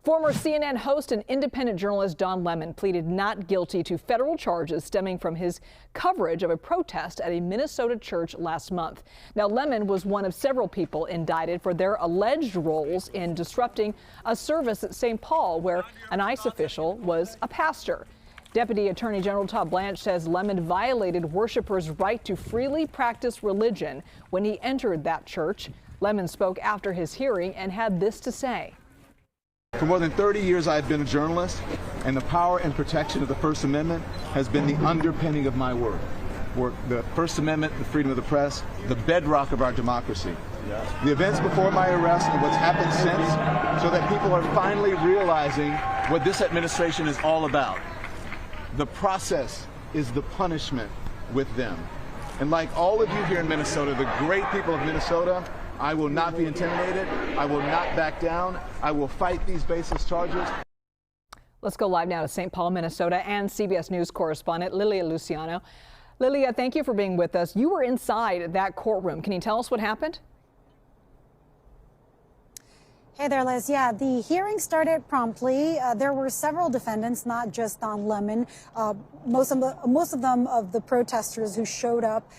Former CNN host and independent journalist Don Lemon pleaded not guilty to federal charges stemming from his coverage of a protest at a Minnesota church last month. Now, Lemon was one of several people indicted for their alleged roles in disrupting a service at St. Paul where an ICE official was a pastor. Deputy Attorney General Todd Blanche says Lemon violated worshipers' right to freely practice religion when he entered that church. Lemon spoke after his hearing and had this to say. For more than 30 years, I've been a journalist, and the power and protection of the First Amendment has been the underpinning of my work. The First Amendment, the freedom of the press, the bedrock of our democracy. The events before my arrest and what's happened since so that people are finally realizing what this administration is all about. The process is the punishment with them. And like all of you here in Minnesota, the great people of Minnesota, I will not be intimidated. I will not back down. I will fight these baseless charges. Let's go live now to St. Paul, Minnesota, and CBS News correspondent Lilia Luciano. Lilia, thank you for being with us. You were inside that courtroom. Can you tell us what happened? Hey there, Liz. Yeah, the hearing started promptly. There were several defendants, not just Don Lemon. Most of the protesters who showed up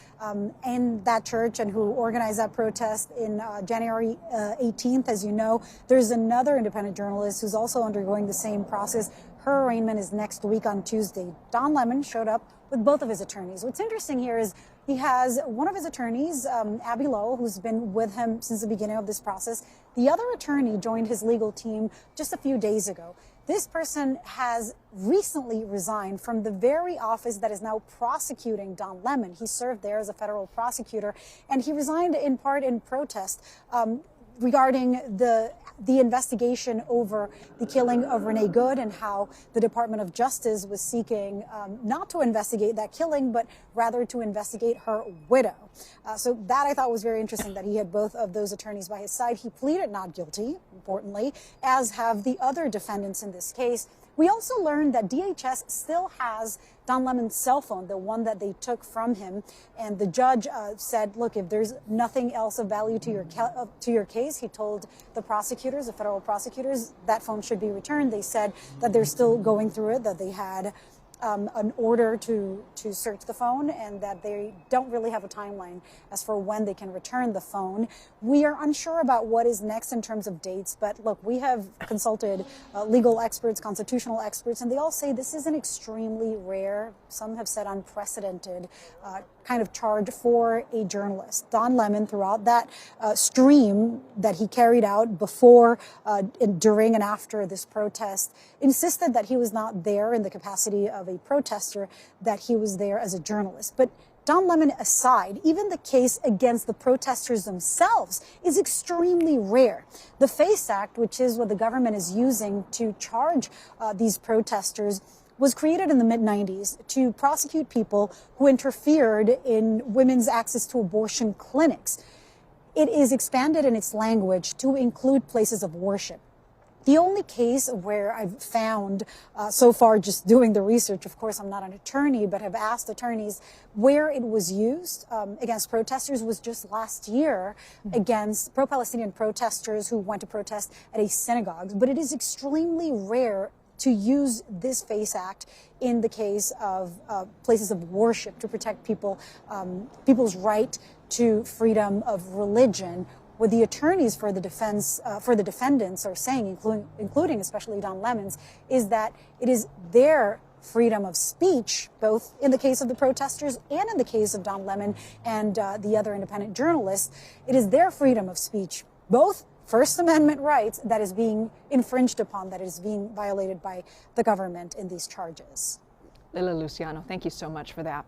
in that church and who organized that protest in January 18th. As you know, there's another independent journalist who's also undergoing the same process. Her arraignment is next week on Tuesday. Don Lemon showed up with both of his attorneys. What's interesting here is he has one of his attorneys, Abby Lowell, who's been with him since the beginning of this process. The other attorney joined his legal team just a few days ago. This person has recently resigned from the very office that is now prosecuting Don Lemon. He served there as a federal prosecutor, and he resigned in part in protest regarding the investigation over the killing of Renee Good and how the Department of Justice was seeking not to investigate that killing, but rather to investigate her widow. So that I thought was very interesting, that he had both of those attorneys by his side. He pleaded not guilty, importantly, as have the other defendants in this case. We also learned that DHS still has Don Lemon's cell phone, the one that they took from him. And the judge said, look, if there's nothing else of value to your case, he told the prosecutors, the federal prosecutors, that phone should be returned. They said that they're still going through it, that they had an order to search the phone, and that they don't really have a timeline as for when they can return the phone. We are unsure about what is next in terms of dates, but look, we have consulted legal experts, constitutional experts, and they all say this is an extremely rare, some have said unprecedented, kind of charge for a journalist. Don Lemon, throughout that stream that he carried out before, during, and after this protest, insisted that he was not there in the capacity of a protester, that he was there as a journalist. But Don Lemon aside, even the case against the protesters themselves is extremely rare. The FACE Act, which is what the government is using to charge these protesters, was created in the mid-90s to prosecute people who interfered in women's access to abortion clinics. It is expanded in its language to include places of worship. The only case where I've found so far, just doing the research, of course I'm not an attorney, but have asked attorneys where it was used against protesters, was just last year against pro-Palestinian protesters who went to protest at a synagogue. But it is extremely rare to use this FACE Act in the case of places of worship to protect people's right to freedom of religion. What the attorneys for the defendants are saying, including especially Don Lemon's, is that it is their freedom of speech, both in the case of the protesters and in the case of Don Lemon and the other independent journalists. It is their freedom of speech, both First Amendment rights, that is being infringed upon, that is being violated by the government in these charges. Lilia Luciano, thank you so much for that.